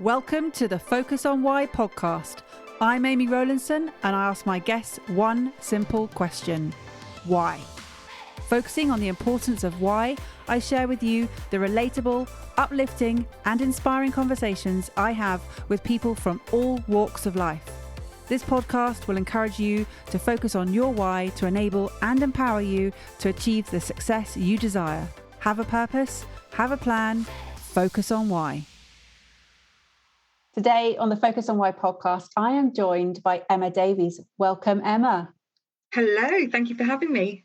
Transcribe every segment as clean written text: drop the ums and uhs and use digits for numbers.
Welcome to the Focus on Why podcast. I'm Amy Rowlandson and I ask my guests one simple question. Why? Focusing on the importance of why, I share with you the relatable, uplifting and inspiring conversations I have with people from all walks of life. This podcast will encourage you to focus on your why to enable and empower you to achieve the success you desire. Have a purpose, have a plan, focus on why. Today on the Focus on Why podcast, I am joined by Emma Davies. Welcome, Emma. Hello, thank you for having me.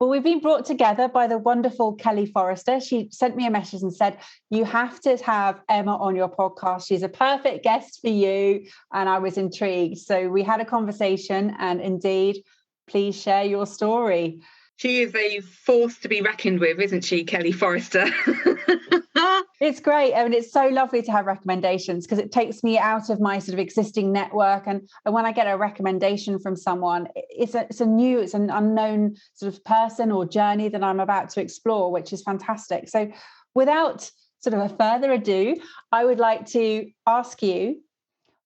Well, we've been brought together by the wonderful Kelly Forrester. She sent me a message and said, you have to have Emma on your podcast. She's a perfect guest for you. And I was intrigued. So we had a conversation and indeed, please share your story. She is a force to be reckoned with, isn't she, Kelly Forrester? It's great. I mean, it's so lovely to have recommendations because it takes me out of my sort of existing network. And when I get a recommendation from someone, it's an unknown sort of person or journey that I'm about to explore, which is fantastic. So without sort of a further ado, I would like to ask you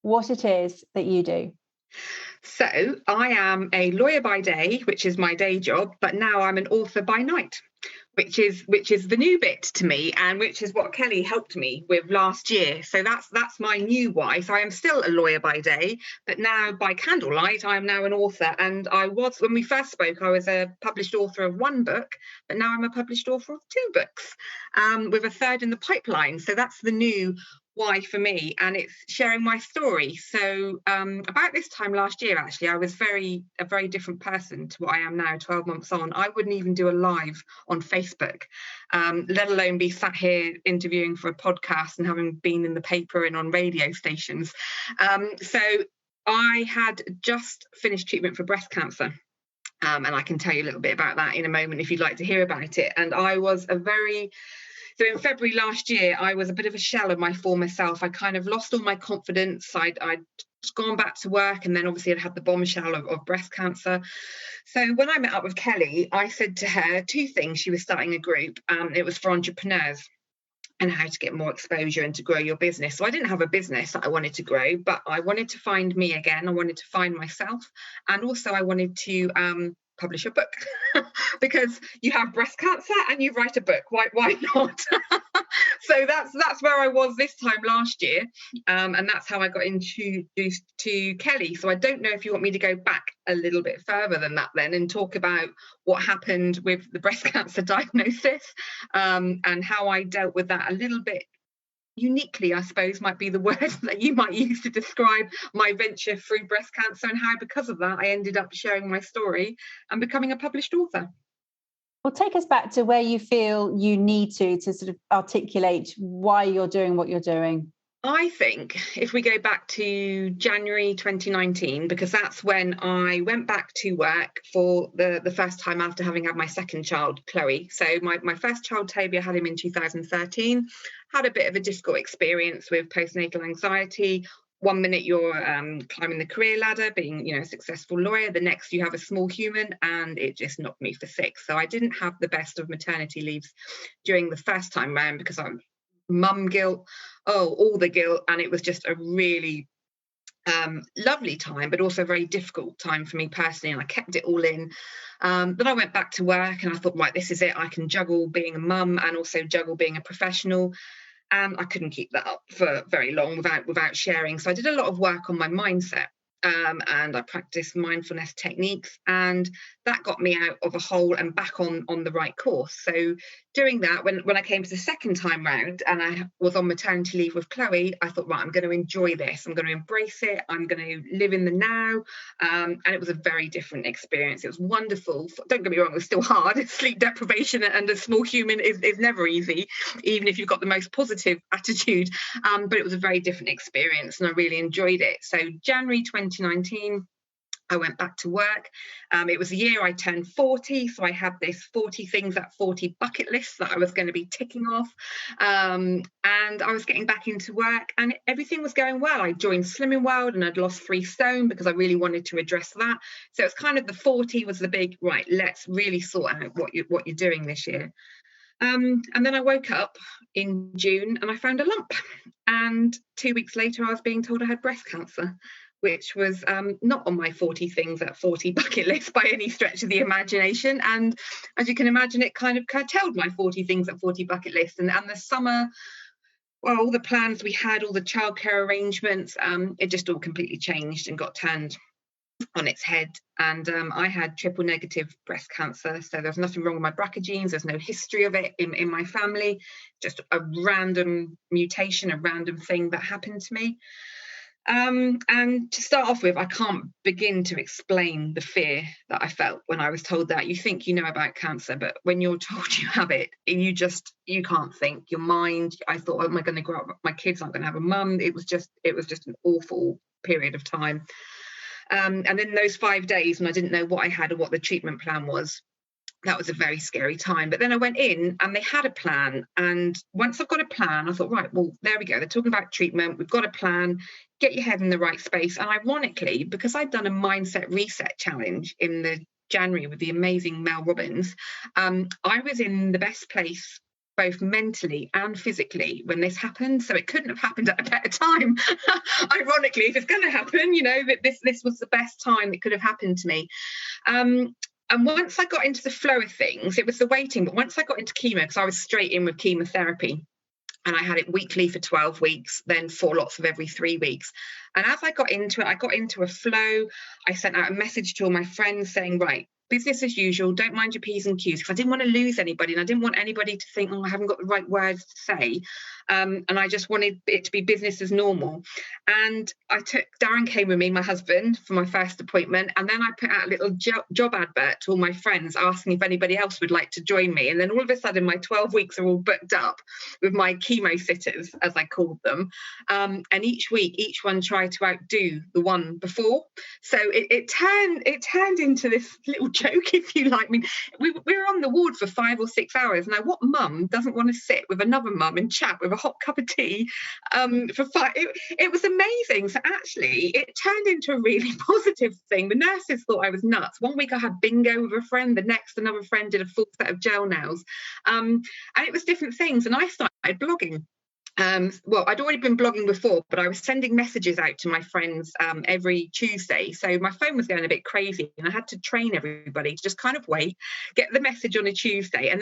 what it is that you do. So I am a lawyer by day, which is my day job, but now I'm an author by night, which is the new bit to me, and which is what Kelly helped me with last year. So that's my new why. So I am still a lawyer by day, but now by candlelight, I am now an author. And when we first spoke, I was a published author of one book, but now I'm a published author of two books, with a third in the pipeline. So that's the new why for me, and it's sharing my story. So about this time last year, actually, I was a very different person to what I am now 12 months on. I wouldn't even do a live on Facebook, let alone be sat here interviewing for a podcast and having been in the paper and on radio stations. So I had just finished treatment for breast cancer. And I can tell you a little bit about that in a moment if you'd like to hear about it. And I was So in February last year, I was a bit of a shell of my former self. I kind of lost all my confidence. I'd gone back to work, and then obviously I'd had the bombshell of breast cancer. So when I met up with Kelly, I said to her two things. She was starting a group. It was for entrepreneurs and how to get more exposure and to grow your business. So I didn't have a business that I wanted to grow, but I wanted to find me again. I wanted to find myself. And also I wanted to publish a book because you have breast cancer and you write a book. Why not? So that's where I was this time last year, and that's how I got introduced to Kelly. So I don't know if you want me to go back a little bit further than that then and talk about what happened with the breast cancer diagnosis, and how I dealt with that a little bit uniquely, I suppose, might be the word that you might use to describe my venture through breast cancer, and how because of that I ended up sharing my story and becoming a published author. Well, take us back to where you feel you need to sort of articulate why you're doing what you're doing. I think if we go back to January 2019, because that's when I went back to work for the first time after having had my second child, Chloe. So my first child, Toby, I had him in 2013, had a bit of a difficult experience with post-natal anxiety. One minute you're climbing the career ladder, being a successful lawyer. The next you have a small human, and it just knocked me for six. So I didn't have the best of maternity leaves during the first time round because I'm mum guilt, all the guilt, and it was just a really lovely time, but also a very difficult time for me personally, and I kept it all in. Then I went back to work and I thought, right, this is it. I can juggle being a mum and also juggle being a professional. And I couldn't keep that up for very long without sharing. So I did a lot of work on my mindset, and I practiced mindfulness techniques, and that got me out of a hole and back on the right course. So doing that, when I came to the second time round and I was on maternity leave with Chloe, I thought, right, I'm going to enjoy this. I'm going to embrace it. I'm going to live in the now. And it was a very different experience. It was wonderful. Don't get me wrong, it was still hard. Sleep deprivation and a small human is never easy, even if you've got the most positive attitude. But it was a very different experience and I really enjoyed it. So January 2019, I went back to work. It was the year I turned 40. So I had this 40 things at 40 bucket list that I was going to be ticking off. And I was getting back into work and everything was going well. I joined Slimming World and I'd lost 3 stone because I really wanted to address that. So it's kind of the 40 was the big, right, let's really sort out what you're doing this year. And then I woke up in June and I found a lump. And 2 weeks later, I was being told I had breast cancer, which was not on my 40 things at 40 bucket list by any stretch of the imagination. And as you can imagine, it kind of curtailed my 40 things at 40 bucket list. And the summer, well, all the plans we had, all the childcare arrangements, it just all completely changed and got turned on its head. And I had triple negative breast cancer, so there's nothing wrong with my BRCA genes, there's no history of it in my family, just a random mutation, a random thing that happened to me. And to start off with, I can't begin to explain the fear that I felt when I was told that. You think you know about cancer, but when you're told you have it, you can't think. Your mind, I thought, oh, am I going to grow up? My kids aren't going to have a mum. It was just an awful period of time. And in those 5 days when I didn't know what I had or what the treatment plan was, that was a very scary time. But then I went in and they had a plan. And once I've got a plan, I thought, right, well, there we go. They're talking about treatment. We've got a plan. Get your head in the right space. And ironically, because I'd done a mindset reset challenge in the January with the amazing Mel Robbins, I was in the best place both mentally and physically when this happened. So it couldn't have happened at a better time. Ironically, if it's going to happen, that this was the best time that could have happened to me. And once I got into the flow of things, it was the waiting, but once I got into chemo, because I was straight in with chemotherapy, and I had it weekly for 12 weeks, then 4 lots of every 3 weeks. And as I got into it, I got into a flow. I sent out a message to all my friends saying, right, business as usual, don't mind your P's and Q's, because I didn't want to lose anybody and I didn't want anybody to think, oh, I haven't got the right words to say. And I just wanted it to be business as normal. And Darren came with me, my husband, for my first appointment. And then I put out a little job advert to all my friends asking if anybody else would like to join me. And then all of a sudden, my 12 weeks are all booked up with my chemo sitters, as I called them. And each week, each one tried to outdo the one before. So it turned into this little joke, if you like. I mean, we were on the ward for 5 or 6 hours. Now, what mum doesn't want to sit with another mum and chat with a hot cup of tea for 5? It was amazing. So actually, it turned into a really positive thing. The nurses thought I was nuts. One week I had bingo with a friend. The next, another friend did a full set of gel nails. And it was different things. And I started blogging. Well, I'd already been blogging before, but I was sending messages out to my friends every Tuesday. So my phone was going a bit crazy and I had to train everybody to just kind of wait, get the message on a Tuesday.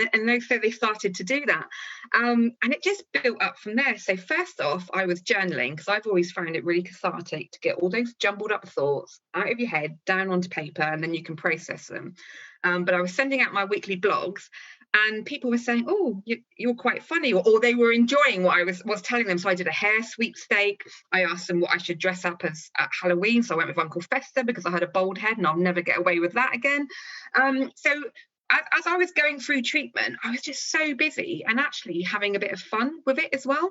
So they started to do that. And it just built up from there. So first off, I was journaling, because I've always found it really cathartic to get all those jumbled up thoughts out of your head, down onto paper, and then you can process them. But I was sending out my weekly blogs. And people were saying, oh, you're quite funny, or they were enjoying what I was telling them. So I did a hair sweepstake. I asked them what I should dress up as at Halloween. So I went with Uncle Fester because I had a bald head and I'll never get away with that again. So as I was going through treatment, I was just so busy and actually having a bit of fun with it as well.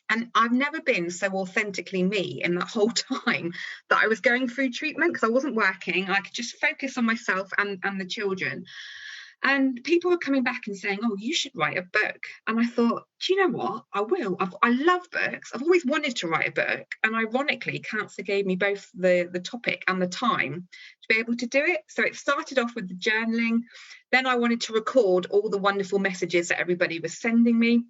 And I've never been so authentically me in that whole time that I was going through treatment, because I wasn't working. I could just focus on myself and the children. And people were coming back and saying, oh, you should write a book. And I thought, do you know what? I will. I love books. I've always wanted to write a book. And ironically, cancer gave me both the topic and the time to be able to do it. So it started off with the journaling. Then I wanted to record all the wonderful messages that everybody was sending me.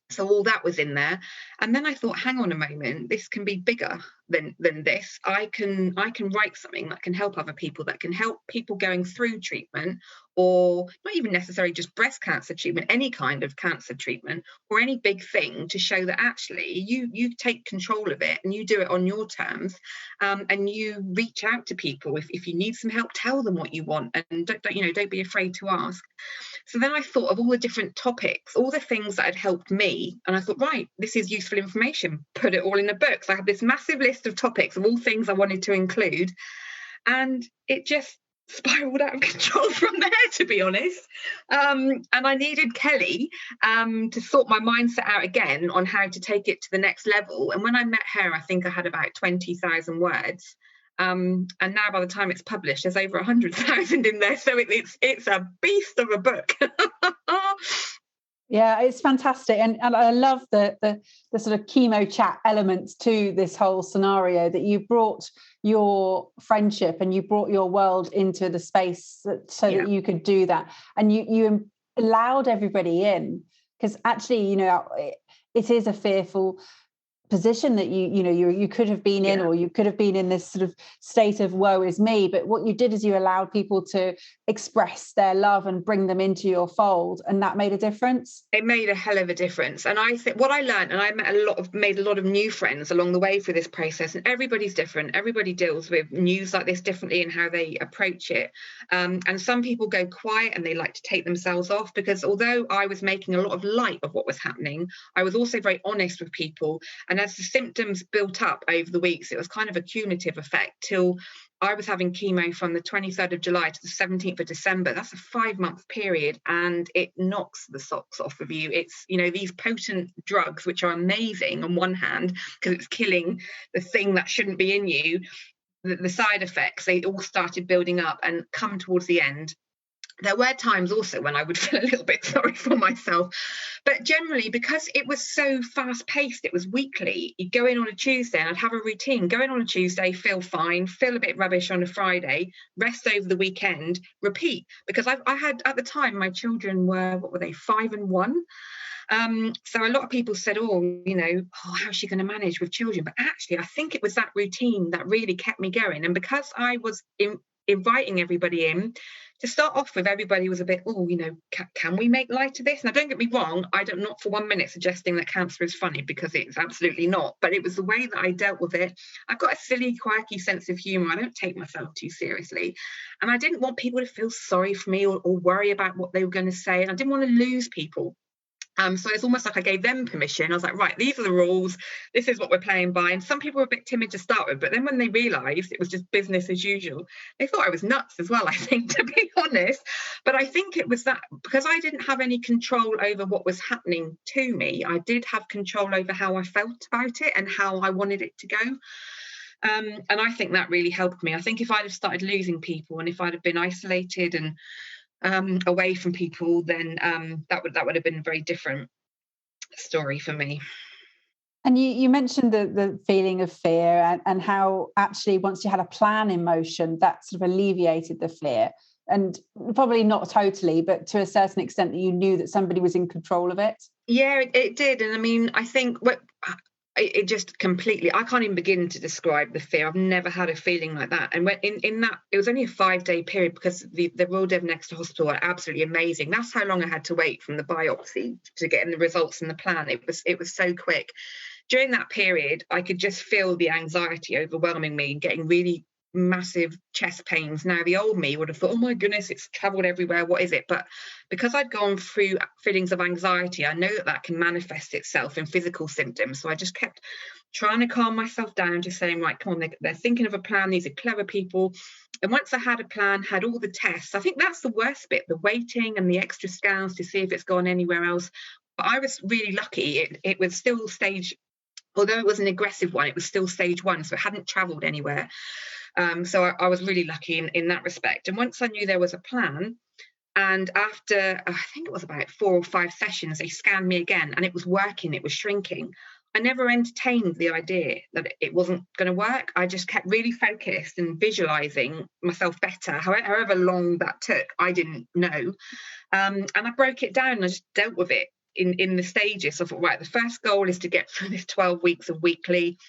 So all that was in there. And then I thought, hang on a moment, this can be bigger than this. I can write something that can help other people, that can help people going through treatment, or not even necessarily just breast cancer treatment, any kind of cancer treatment, or any big thing, to show that actually you take control of it and you do it on your terms, and you reach out to people. If you need some help, tell them what you want, and don't be afraid to ask. So then I thought of all the different topics, all the things that had helped me, and I thought, right, this is useful information, put it all in a book. So I had this massive list of topics of all things I wanted to include, and it just spiraled out of control from there, to be honest. And I needed Kelly to sort my mindset out again on how to take it to the next level. And when I met her, I think I had about 20,000 words. And now by the time it's published, there's over 100,000 in there. So it's a beast of a book. Yeah, it's fantastic. And I love the sort of chemo chat elements to this whole scenario, that you brought your friendship and you brought your world into the space that you could do that. And you allowed everybody in, because actually, it is a fearful position that you could have been in, or you could have been in this sort of state of woe is me, but what you did is you allowed people to express their love and bring them into your fold, and that made a difference. It made a hell of a difference. And I think what I learned, and I made a lot of new friends along the way through this process, and everybody's different. Everybody deals with news like this differently and how they approach it. And some people go quiet and they like to take themselves off, because although I was making a lot of light of what was happening, I was also very honest with people. And as the symptoms built up over the weeks, it was kind of a cumulative effect till I was having chemo from the 23rd of July to the 17th of December. That's a 5-month period, and it knocks the socks off of you. It's, these potent drugs, which are amazing on one hand, because it's killing the thing that shouldn't be in you. The side effects, they all started building up, and come towards the end, there were times also when I would feel a little bit sorry for myself. But generally, because it was so fast paced, it was weekly. You'd go in on a Tuesday and I'd have a routine. Go in on a Tuesday, feel fine, feel a bit rubbish on a Friday, rest over the weekend, repeat. Because I had, at the time, my children were, 5 and 1. So a lot of people said, how's she going to manage with children? But actually, I think it was that routine that really kept me going. And because I was inviting everybody in, to start off with, everybody was a bit, can we make light of this? Now, don't get me wrong, I'm not for 1 minute suggesting that cancer is funny, because it's absolutely not. But it was the way that I dealt with it. I've got a silly, quirky sense of humour. I don't take myself too seriously. And I didn't want people to feel sorry for me or worry about what they were going to say. And I didn't want to lose people. So it's almost like I gave them permission. I was like, right, these are the rules. This is what we're playing by. And some people were a bit timid to start with, but then when they realised it was just business as usual, they thought I was nuts as well, I think, to be honest. But I think it was that because I didn't have any control over what was happening to me, I did have control over how I felt about it and how I wanted it to go. And I think that really helped me. I think if I'd have started losing people, and if I'd have been isolated and away from people, then that would have been a very different story for me. And you mentioned the feeling of fear and how actually once you had a plan in motion, that sort of alleviated the fear. And probably not totally, but to a certain extent that you knew that somebody was in control of it. Yeah, it did. And I mean, I think it just completely, I can't even begin to describe the fear. I've never had a feeling like that. And when in that, it was only a 5-day period, because the Royal Devon Exeter Hospital are absolutely amazing. That's how long I had to wait from the biopsy to get in the results and the plan. It was so quick. During that period, I could just feel the anxiety overwhelming me, getting really massive chest pains. Now, the old me would have thought, oh my goodness, it's travelled everywhere, what is it? But because I'd gone through feelings of anxiety, I know that can manifest itself in physical symptoms. So I just kept trying to calm myself down, just saying, right, come on, they're thinking of a plan, these are clever people. And once I had a plan, had all the tests, I think that's the worst bit, the waiting and the extra scans to see if it's gone anywhere else. But I was really lucky. It was still stage, although it was an aggressive one, it was still stage 1, so it hadn't travelled anywhere. So I was really lucky in that respect. And once I knew there was a plan, and after, I think it was about 4 or 5 sessions, they scanned me again, and it was working, it was shrinking. I never entertained the idea that it wasn't going to work. I just kept really focused and visualising myself better. However long that took, I didn't know. And I broke it down and I just dealt with it in the stages. So I thought, right, the first goal is to get through this 12 weeks of weekly.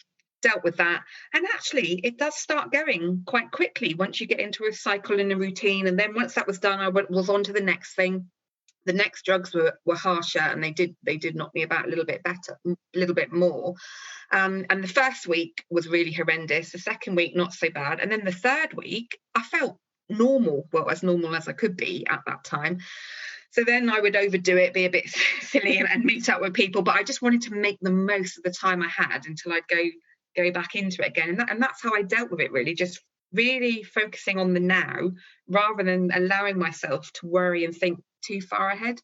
Dealt with that, and actually it does start going quite quickly once you get into a cycle and a routine. And then once that was done, I was on to the next thing. The next drugs were harsher, and they did knock me about a little bit better, a little bit more. And the first week was really horrendous. The second week not so bad, and then the third week I felt normal, well, as normal as I could be at that time. So then I would overdo it, be a bit silly and meet up with people, but I just wanted to make the most of the time I had until I'd go back into it again. And that's how I dealt with it, really, just really focusing on the now rather than allowing myself to worry and think too far ahead.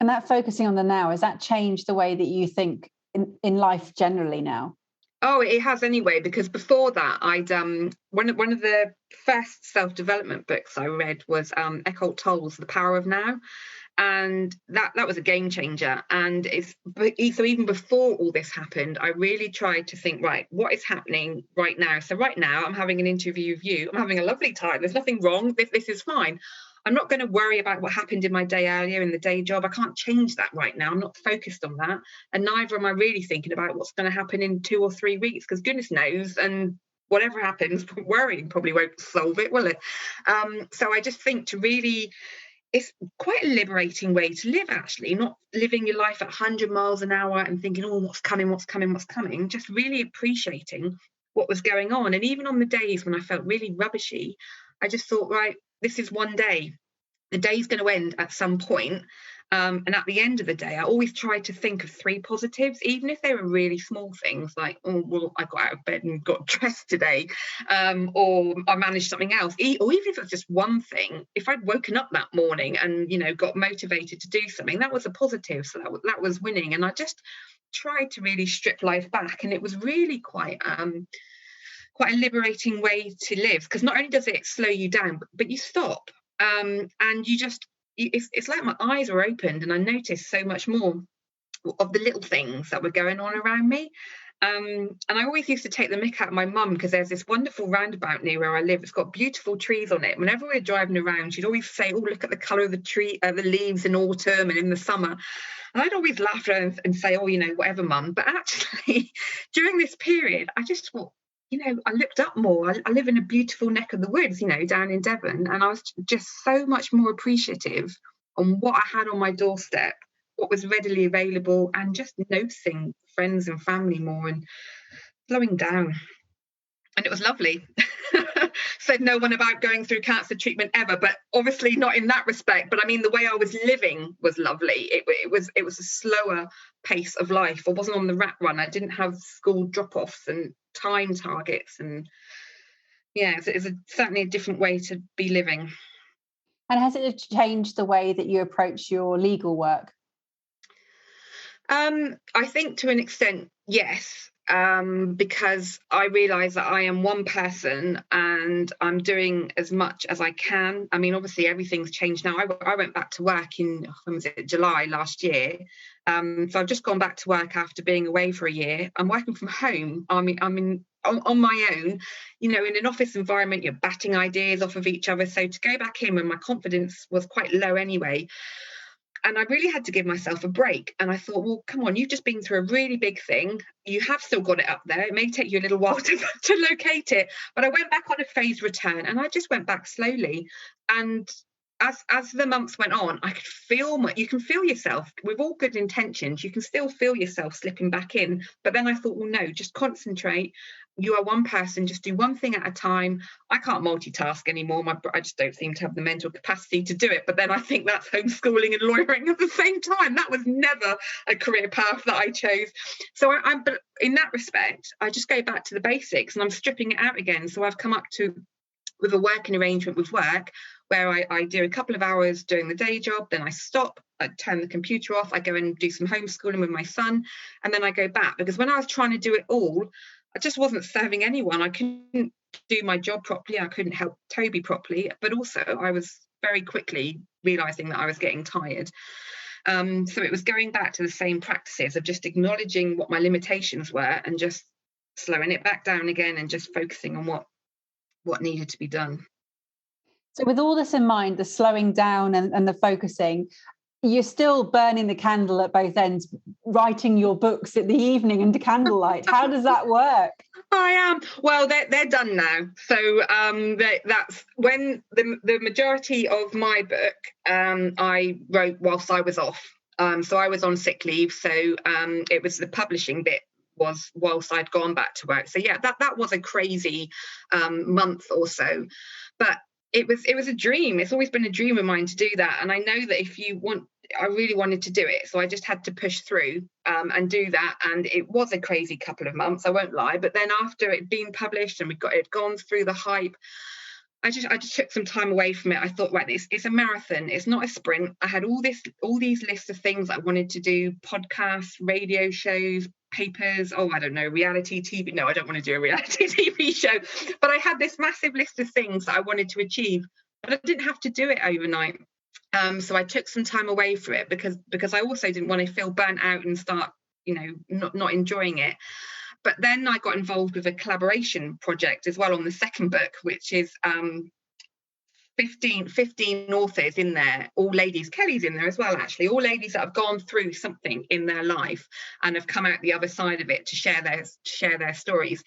And that focusing on the now, has that changed the way that you think in life generally now? Oh, it has anyway, because before that, I'd one of the first self-development books I read was Eckhart Tolle's The Power of Now. And that was a game changer. And so even before all this happened, I really tried to think, right, what is happening right now? So right now I'm having an interview with you. I'm having a lovely time. There's nothing wrong. This is fine. I'm not going to worry about what happened in my day earlier in the day job. I can't change that right now. I'm not focused on that. And neither am I really thinking about what's going to happen in 2 or 3 weeks, because goodness knows, and whatever happens, worrying probably won't solve it, will it? So I just think it's quite a liberating way to live, actually, not living your life at 100 miles an hour and thinking, oh, what's coming, just really appreciating what was going on. And even on the days when I felt really rubbishy, I just thought, right, this is one day. The day's going to end at some point. And at the end of the day, I always try to think of 3 positives, even if they were really small things like, oh, well, I got out of bed and got dressed today, or I managed something else. Or even if it was just one thing, if I'd woken up that morning and, got motivated to do something, that was a positive. So that was winning. And I just tried to really strip life back. And it was really quite a liberating way to live, because not only does it slow you down, but you stop. And you just, it's like my eyes were opened and I noticed so much more of the little things that were going on around me. And I always used to take the mick out of my mum, because there's this wonderful roundabout near where I live. It's got beautiful trees on it. Whenever we were driving around, she'd always say, oh, look at the colour of the tree, the leaves in autumn and in the summer. And I'd always laugh at her and say, oh, whatever, mum. But actually, during this period, I just thought, I looked up more. I live in a beautiful neck of the woods, down in Devon. And I was just so much more appreciative on what I had on my doorstep, what was readily available, and just noticing friends and family more and slowing down. And it was lovely. Said no one about going through cancer treatment ever, but obviously not in that respect. But I mean, the way I was living was lovely. It was a slower pace of life. I wasn't on the rat run. I didn't have school drop-offs and time targets. And yeah, it's certainly a different way to be living. And has it changed the way that you approach your legal work? I think to an extent, yes. Because I realise that I am one person and I'm doing as much as I can. I mean, obviously everything's changed now. I went back to work in, when was it, July last year. So I've just gone back to work after being away for a year. I'm working from home. I mean, on my own, in an office environment, you're batting ideas off of each other. So to go back in when my confidence was quite low anyway, and I really had to give myself a break. And I thought, well, come on, you've just been through a really big thing. You have still got it up there. It may take you a little while to locate it. But I went back on a phased return, and I just went back slowly. And as the months went on, I could feel you can feel yourself, with all good intentions, you can still feel yourself slipping back in. But then I thought, well, no, just concentrate. You are one person, just do one thing at a time. I can't multitask anymore. I just don't seem to have the mental capacity to do it. But then I think that's homeschooling and lawyering at the same time. That was never a career path that I chose. So but in that respect, I just go back to the basics and I'm stripping it out again. So I've come up with a working arrangement with work where I do a couple of hours during the day job, then I stop, I turn the computer off, I go and do some homeschooling with my son, and then I go back. Because when I was trying to do it all, I just wasn't serving anyone. I couldn't do my job properly, I couldn't help Toby properly, but also I was very quickly realising that I was getting tired. So it was going back to the same practices of just acknowledging what my limitations were and just slowing it back down again and just focusing on what needed to be done. So with all this in mind, the slowing down and the focusing, you're still burning the candle at both ends, writing your books in the evening under candlelight. How does that work? I am. Well, they're done now. So that's when the majority of my book I wrote whilst I was off. So I was on sick leave. So it was the publishing bit was whilst I'd gone back to work. So yeah, that was a crazy month or so. But it was a dream. It's always been a dream of mine to do that. And I know that I really wanted to do it. So I just had to push through and do that. And it was a crazy couple of months, I won't lie. But then after it being published and it gone through the hype, I just took some time away from it. I thought, right, it's a marathon. It's not a sprint. I had all these lists of things I wanted to do: podcasts, radio shows, papers. Oh, I don't know, reality TV. No, I don't want to do a reality TV show. But I had this massive list of things that I wanted to achieve, but I didn't have to do it overnight. So I took some time away from it because I also didn't want to feel burnt out and start, not enjoying it. But then I got involved with a collaboration project as well on the second book, which is 15 authors in there, all ladies. Kelly's in there as well, actually, all ladies that have gone through something in their life and have come out the other side of it to share their stories.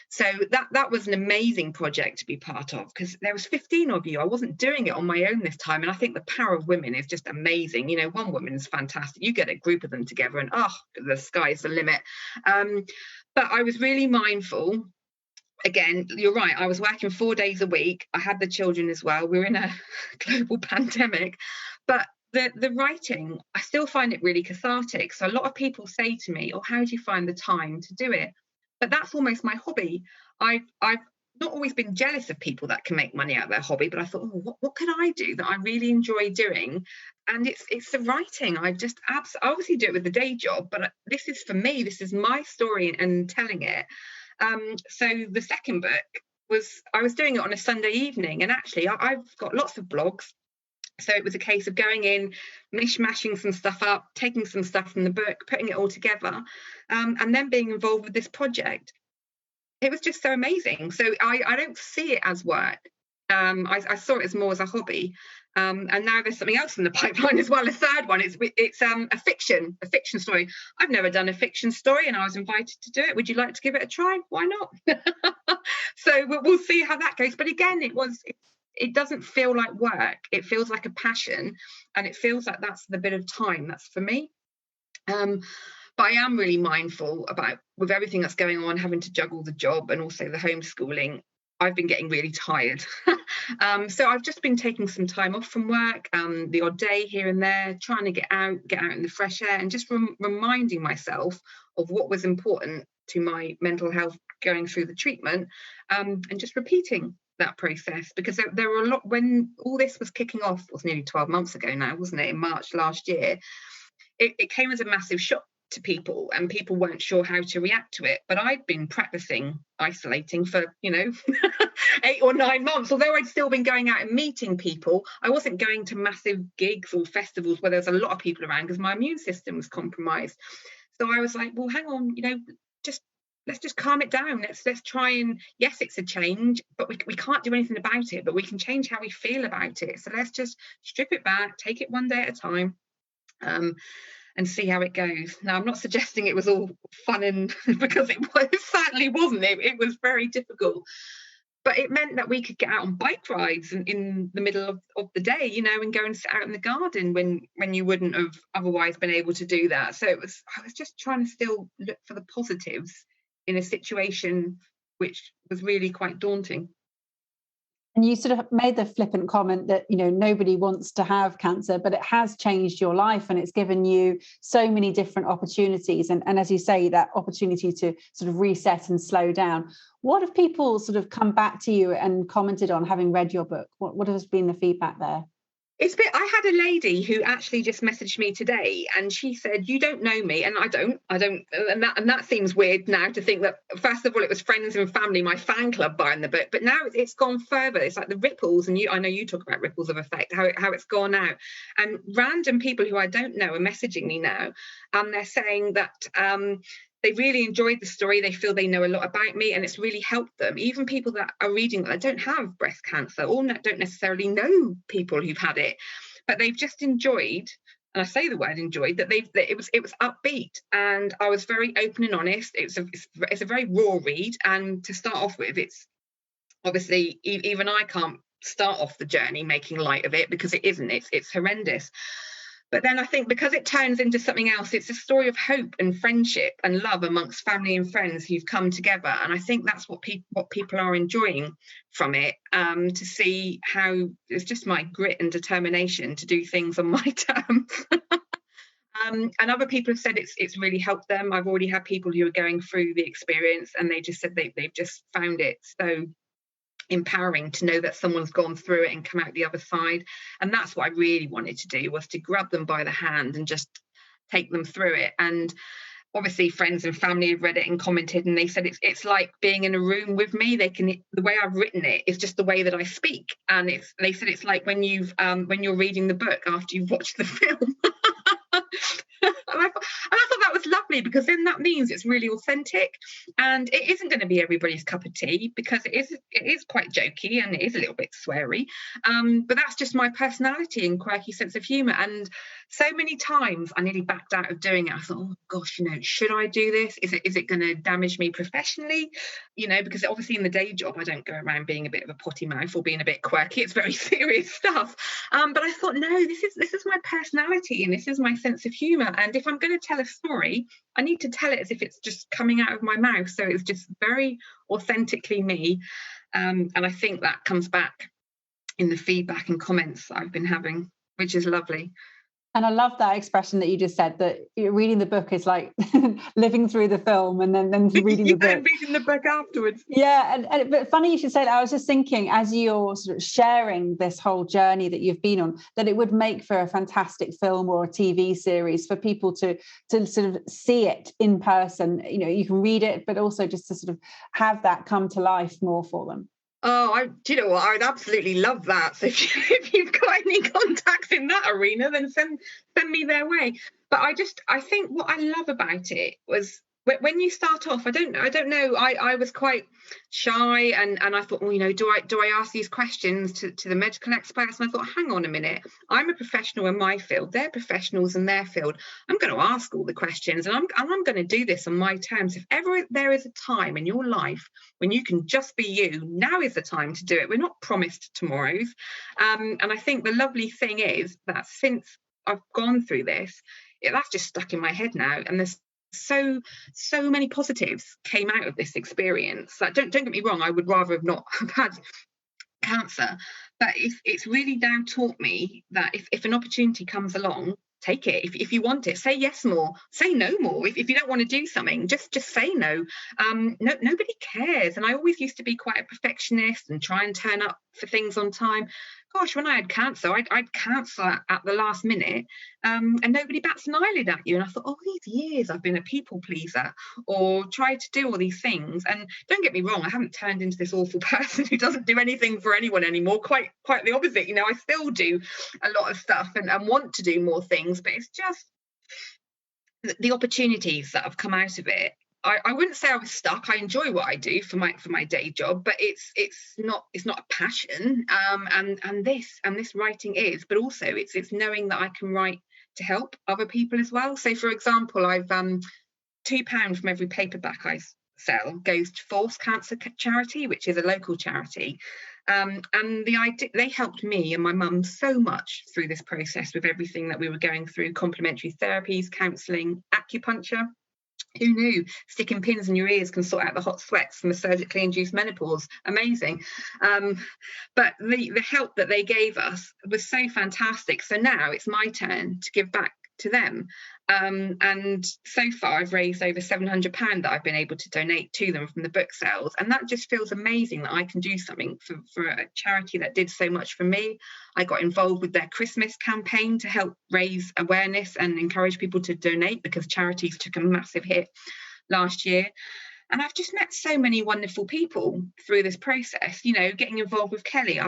So that was an amazing project to be part of, because there was 15 of you. I wasn't doing it on my own this time, and I think the power of women is just amazing. You know, one woman is fantastic. You get a group of them together and the sky's the limit. But I was really mindful. Again, you're right, I was working 4 days a week. I had the children as well. We're in a global pandemic. But the writing, I still find it really cathartic. So a lot of people say to me, how do you find the time to do it? But that's almost my hobby. I've not always been jealous of people that can make money out of their hobby, but I thought, what could I do that I really enjoy doing? And it's the writing. I just obviously do it with the day job, but this is for me. This is my story and telling it. So the second book I was doing it on a Sunday evening, and actually I've got lots of blogs. So it was a case of going in, mishmashing some stuff up, taking some stuff from the book, putting it all together, and then being involved with this project. It was just so amazing. So I don't see it as work. I saw it as more as a hobby. And now there's something else in the pipeline as well. A third one. It's a fiction story. I've never done a fiction story, and I was invited to do it. Would you like to give it a try? Why not? So we'll see how that goes. But again, it doesn't feel like work. It feels like a passion, and it feels like that's the bit of time that's for me. But I am really mindful about, with everything that's going on, having to juggle the job and also the homeschooling, I've been getting really tired. So I've just been taking some time off from work, the odd day here and there, trying to get out in the fresh air, and just reminding myself of what was important to my mental health going through the treatment, and just repeating that process, because there were a lot when all this was kicking off. It was nearly 12 months ago now, wasn't it? In March last year, it came as a massive shock to people, and people weren't sure how to react to it. But I'd been practicing isolating for 8 or 9 months. Although I'd still been going out and meeting people, I wasn't going to massive gigs or festivals where there's a lot of people around, because my immune system was compromised. So I was like, well, hang on, let's just calm it down. Let's try, and yes, it's a change, but we can't do anything about it, but we can change how we feel about it. So let's just strip it back, take it one day at a time, and see how it goes. Now, I'm not suggesting it was all fun, and because it certainly wasn't. It was very difficult. But it meant that we could get out on bike rides in the middle of the day, and go and sit out in the garden when you wouldn't have otherwise been able to do that. So I was just trying to still look for the positives in a situation which was really quite daunting. And you sort of made the flippant comment that, nobody wants to have cancer, but it has changed your life, and it's given you so many different opportunities. And as you say, that opportunity to sort of reset and slow down. What have people sort of come back to you and commented on, having read your book? What has been the feedback there? I had a lady who actually just messaged me today, and she said, "You don't know me," and I don't, and that seems weird now to think that. First of all, it was friends and family, my fan club, buying the book, but now it's gone further. It's like the ripples, and I know you talk about ripples of effect, how it's gone out, and random people who I don't know are messaging me now, and they're saying that they really enjoyed the story. They feel they know a lot about me, and it's really helped them. Even people that are reading that don't have breast cancer, or don't necessarily know people who've had it, but they've just enjoyed, and I say the word enjoyed, that it was upbeat, and I was very open and honest. It's a very raw read, and to start off with, it's obviously even I can't start off the journey making light of it, because it isn't. It's horrendous. But then I think because it turns into something else, it's a story of hope and friendship and love amongst family and friends who've come together. And I think that's what people are enjoying from it, to see how it's just my grit and determination to do things on my terms. And other people have said it's really helped them. I've already had people who are going through the experience, and they just said they've just found it so empowering to know that someone's gone through it and come out the other side. And that's what I really wanted to do, was to grab them by the hand and just take them through it. And obviously friends and family have read it and commented, and they said it's like being in a room with me. The way I've written it is just the way that I speak, and they said it's like when you're reading the book after you've watched the film. And I thought that that was lovely, because then that means it's really authentic, and it isn't going to be everybody's cup of tea, because it is quite jokey and it is a little bit sweary. But that's just my personality and quirky sense of humour. And so many times I nearly backed out of doing it. I thought, oh gosh, should I do this? Is it going to damage me professionally? Because obviously in the day job I don't go around being a bit of a potty mouth or being a bit quirky. It's very serious stuff. But I thought, no, this is my personality and this is my sense of humour. And if I'm going to tell a story, I need to tell it as if it's just coming out of my mouth. So it's just very authentically me. And I think that comes back in the feedback and comments that I've been having, which is lovely. And I love that expression that you just said, that reading the book is like living through the film and then reading the book. And reading the book afterwards. Yeah, but funny you should say that. I was just thinking, as you're sort of sharing this whole journey that you've been on, that it would make for a fantastic film or a TV series for people to sort of see it in person. You can read it, but also just to sort of have that come to life more for them. Oh, do you know what? I'd absolutely love that. So if you've got any contacts in that arena, then send me their way. But I think what I love about it was when you start off, I don't know. I was quite shy, and I thought, well, do I ask these questions to the medical experts? And I thought, hang on a minute, I'm a professional in my field, they're professionals in their field. I'm going to ask all the questions, and I'm going to do this on my terms. If ever there is a time in your life when you can just be you, now is the time to do it. We're not promised tomorrows. And I think the lovely thing is that since I've gone through this, that's just stuck in my head now, and there's so many positives came out of this experience. Like, don't get me wrong, I would rather have not have had cancer, but it's really now taught me that if an opportunity comes along, take it. If you want it, say yes more, say no more. If you don't want to do something, just say no. Nobody cares. And I always used to be quite a perfectionist and try and turn up for things on time. Gosh, when I had cancer, I'd cancel at the last minute, and nobody bats an eyelid at you. And I thought, oh, these years I've been a people pleaser or tried to do all these things. And don't get me wrong, I haven't turned into this awful person who doesn't do anything for anyone anymore. Quite the opposite. I still do a lot of stuff and want to do more things, but it's just the opportunities that have come out of it. I wouldn't say I was stuck. I enjoy what I do for my day job, but it's not a passion. And this writing is, but also it's knowing that I can write to help other people as well. So, for example, I've £2 from every paperback I sell goes to Force Cancer Charity, which is a local charity. And the idea, they helped me and my mum so much through this process with everything that we were going through: complementary therapies, counselling, acupuncture. Who knew sticking pins in your ears can sort out the hot sweats from the surgically induced menopause? Amazing. But the help that they gave us was so fantastic. So now it's my turn to give back to them. And so far I've raised over £700 that I've been able to donate to them from the book sales, and that just feels amazing that I can do something for a charity that did so much for me. I got involved with their Christmas campaign to help raise awareness and encourage people to donate, because charities took a massive hit last year. And I've just met so many wonderful people through this process, getting involved with Kelly.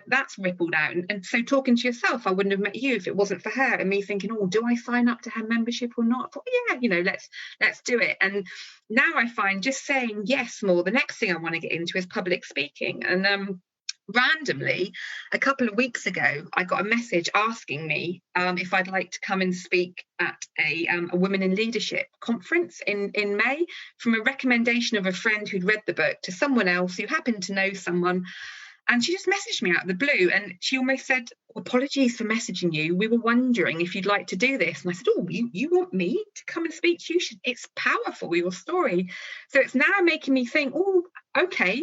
That's rippled out. And so talking to yourself, I wouldn't have met you if it wasn't for her. And me thinking, oh, do I sign up to her membership or not? I thought, yeah, let's do it. And now I find just saying yes more. The next thing I want to get into is public speaking. And randomly, a couple of weeks ago, I got a message asking me if I'd like to come and speak at a Women in Leadership conference in May, from a recommendation of a friend who'd read the book to someone else who happened to know someone. And she just messaged me out of the blue, and she almost said, apologies for messaging you. We were wondering if you'd like to do this. And I said, oh, you want me to come and speak to you? It's powerful, your story. So it's now making me think, oh, okay,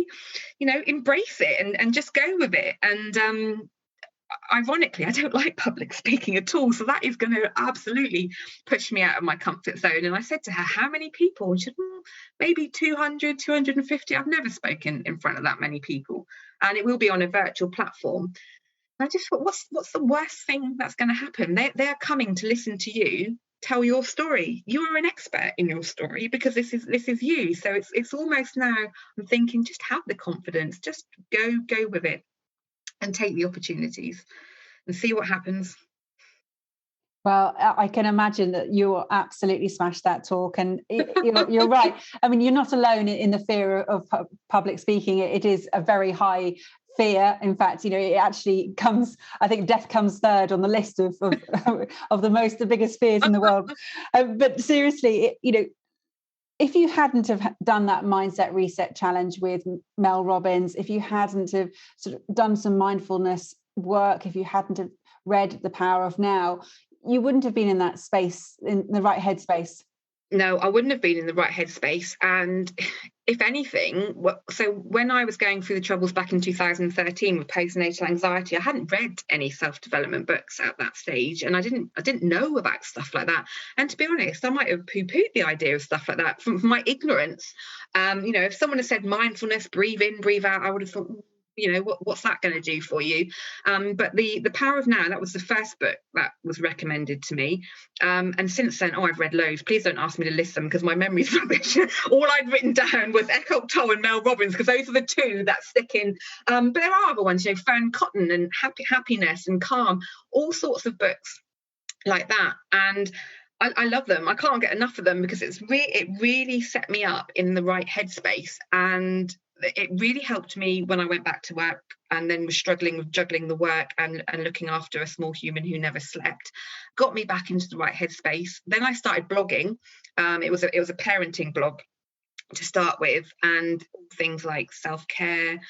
embrace it and just go with it. And ironically, I don't like public speaking at all. So that is going to absolutely push me out of my comfort zone. And I said to her, how many people? And she said, maybe 200, 250. I've never spoken in front of that many people. And it will be on a virtual platform. And I just thought, what's the worst thing that's going to happen? They're coming to listen to you tell your story. You are an expert in your story because this is you. So it's almost now I'm thinking, just have the confidence, just go with it and take the opportunities and see what happens. Well, I can imagine that you absolutely smashed that talk, and you're right. I mean, you're not alone in the fear of public speaking. It is a very high fear. In fact, it actually comes, I think death comes third on the list of the biggest fears in the world. But seriously, if you hadn't have done that mindset reset challenge with Mel Robbins, if you hadn't have sort of done some mindfulness work, if you hadn't have read The Power of Now, you wouldn't have been in that space, in the right headspace. No, I wouldn't have been in the right headspace. And if anything, so when I was going through the troubles back in 2013 with post-natal anxiety, I hadn't read any self-development books at that stage, and I didn't know about stuff like that. And to be honest, I might have poo-pooed the idea of stuff like that from my ignorance. If someone had said mindfulness, breathe in, breathe out, I would have thought, what's that going to do for you? But the Power of Now, that was the first book that was recommended to me. And since then, I've read loads. Please don't ask me to list them because my memory's rubbish. All I'd written down was Eckhart Tolle and Mel Robbins, because those are the two that stick in. But there are other ones, Fern Cotton and Happiness and Calm, all sorts of books like that. And I love them. I can't get enough of them because it really set me up in the right headspace. And it really helped me when I went back to work and then was struggling with juggling the work and looking after a small human who never slept. Got me back into the right headspace. Then I started blogging. It was a parenting blog to start with, and things like self-care,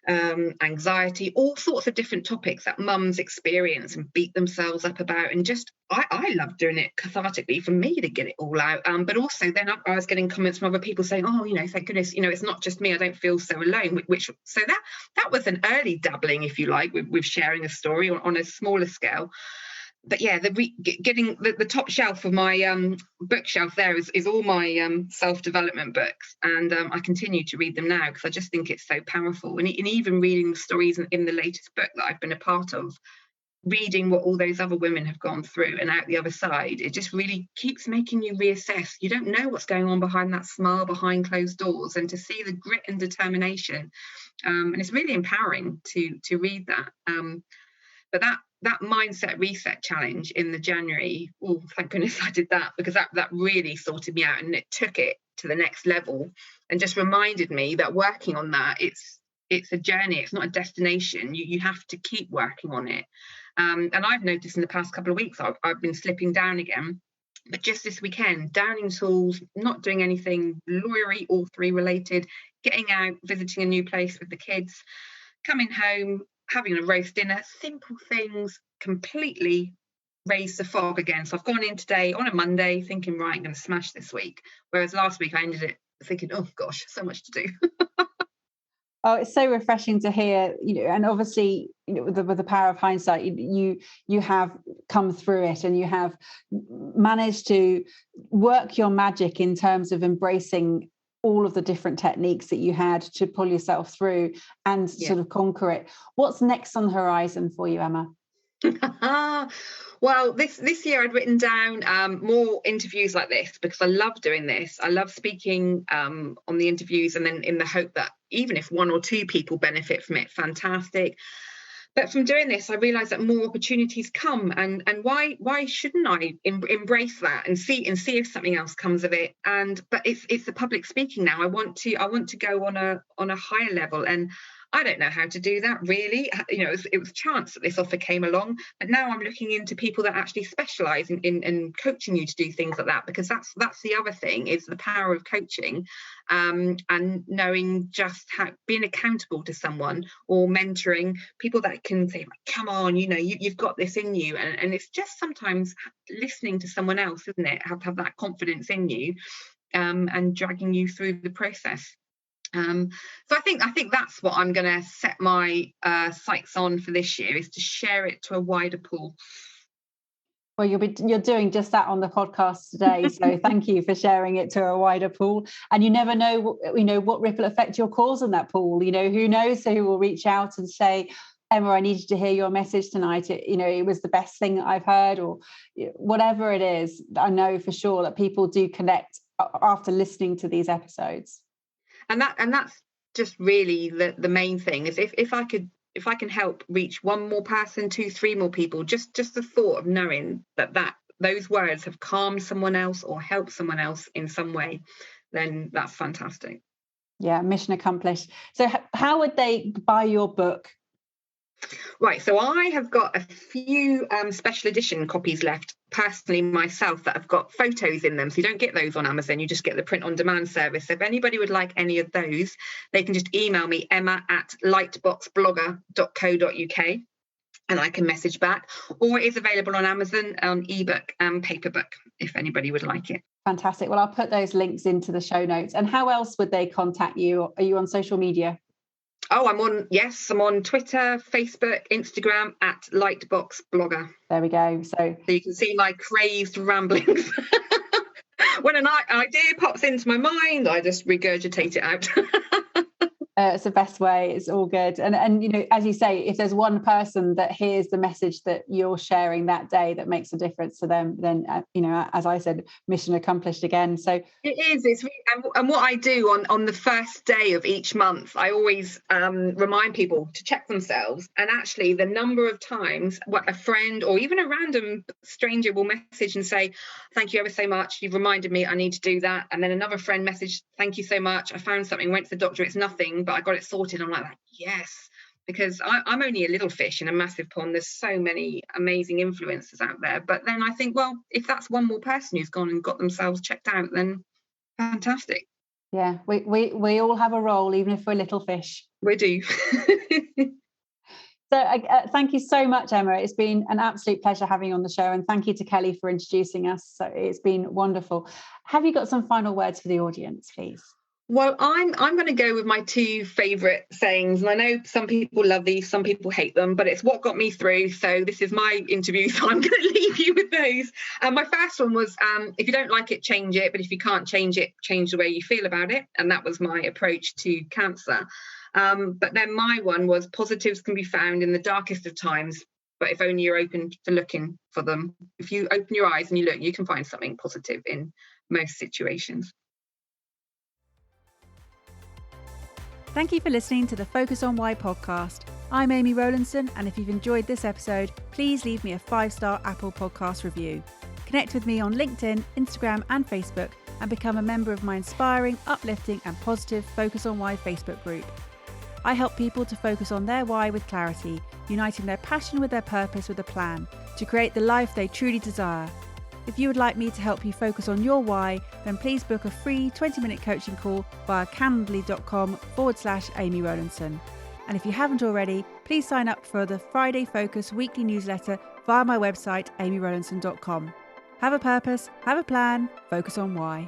anxiety, all sorts of different topics that mums experience and beat themselves up about. And just I love doing it cathartically for me to get it all out. But also then I was getting comments from other people saying, thank goodness, it's not just me, I don't feel so alone. So that was an early dabbling, if you like, with sharing a story on a smaller scale. But yeah, getting the top shelf of my bookshelf there is all my self-development books, and I continue to read them now because I just think it's so powerful. And even reading the stories in the latest book that I've been a part of, reading what all those other women have gone through and out the other side, it just really keeps making you reassess. You don't know what's going on behind that smile behind closed doors, and to see the grit and determination, and it's really empowering to read that. But that mindset reset challenge in the January, thank goodness I did that, because that really sorted me out, and it took it to the next level and just reminded me that working on that, it's a journey, it's not a destination. You have to keep working on it. And I've noticed in the past couple of weeks I've been slipping down again. But just this weekend, downing tools, not doing anything lawyery, author-y related, getting out, visiting a new place with the kids, coming home, having a roast dinner, simple things completely raised the fog again. So I've gone in today on a Monday thinking, right, I'm going to smash this week. Whereas last week I ended it thinking, oh gosh, so much to do. Oh, it's so refreshing to hear, and obviously, with the power of hindsight, you have come through it, and you have managed to work your magic in terms of embracing all of the different techniques that you had to pull yourself through and sort of conquer it. What's next on the horizon for you, Emma? Well, this year I'd written down more interviews like this, because I love doing this. I love speaking on the interviews, and then in the hope that even if one or two people benefit from it, fantastic. But from doing this, I realised that more opportunities come, and why shouldn't I embrace that and see if something else comes of it? But it's the public speaking now. I want to go on a higher level, and I don't know how to do that really. It was chance that this offer came along, but now I'm looking into people that actually specialise in coaching you to do things like that, because that's the other thing, is the power of coaching, and knowing just how being accountable to someone, or mentoring people that can say, come on, you've got this in you, and it's just sometimes listening to someone else, isn't it? Have that confidence in you, and dragging you through the process. So I think that's what I'm going to set my sights on for this year, is to share it to a wider pool. Well, you're doing just that on the podcast today, so thank you for sharing it to a wider pool. And you never know, what ripple effect you'll cause in that pool. Who knows who will reach out and say, Emma, I needed to hear your message tonight. It was the best thing I've heard, or whatever it is. I know for sure that people do connect after listening to these episodes. And that's just really the main thing, is if I could if I can help reach one more person, 2, 3 more people, just the thought of knowing that those words have calmed someone else or helped someone else in some way, then that's fantastic. Yeah, mission accomplished. So how would they buy your book? Right, so I have got a few special edition copies left personally myself that have got photos in them. So you don't get those on Amazon, you just get the print on demand service. So if anybody would like any of those, they can just email me, emma@lightboxblogger.co.uk, and I can message back. Or it is available on Amazon on ebook and paperback if anybody would like it. Fantastic. Well, I'll put those links into the show notes. And how else would they contact you? Are you on social media? Oh, I'm on Twitter, Facebook, Instagram @lightboxblogger. There we go. So you can see my crazed ramblings. When an idea pops into my mind, I just regurgitate it out. It's the best way. It's all good. And you know, as you say, if there's one person that hears the message that you're sharing that day that makes a difference to them, then you know, as I said, mission accomplished again. So it is. It's really, and what I do on the first day of each month, I always remind people to check themselves. And actually, the number of times what a friend or even a random stranger will message and say, "Thank you ever so much. You've reminded me I need to do that." And then another friend messaged, "Thank you so much. I found something. Went to the doctor. It's nothing, but I got it sorted." I'm like, yes, because I'm only a little fish in a massive pond. There's so many amazing influencers out there. But then I think, well, if that's one more person who's gone and got themselves checked out, then fantastic. Yeah, we all have a role, even if we're little fish. We do. So thank you so much, Emma. It's been an absolute pleasure having you on the show. And thank you to Kelly for introducing us. So it's been wonderful. Have you got some final words for the audience, please? Well, I'm going to go with my 2 favourite sayings. And I know some people love these, some people hate them, but it's what got me through. So this is my interview, so I'm going to leave you with those. My first one was, if you don't like it, change it. But if you can't change it, change the way you feel about it. And that was my approach to cancer. But then my one was, positives can be found in the darkest of times, but if only you're open to looking for them. If you open your eyes and you look, you can find something positive in most situations. Thank you for listening to the Focus on Why podcast. I'm Amy Rowlandson, and if you've enjoyed this episode, please leave me a 5-star Apple Podcast review. Connect with me on LinkedIn, Instagram and Facebook, and become a member of my inspiring, uplifting and positive Focus on Why Facebook group. I help people to focus on their why with clarity, uniting their passion with their purpose with a plan, to create the life they truly desire. If you would like me to help you focus on your why, then please book a free 20-minute coaching call via calendly.com/Amy Rowlandson. And if you haven't already, please sign up for the Friday Focus weekly newsletter via my website, amyrowlandson.com. Have a purpose, have a plan, focus on why.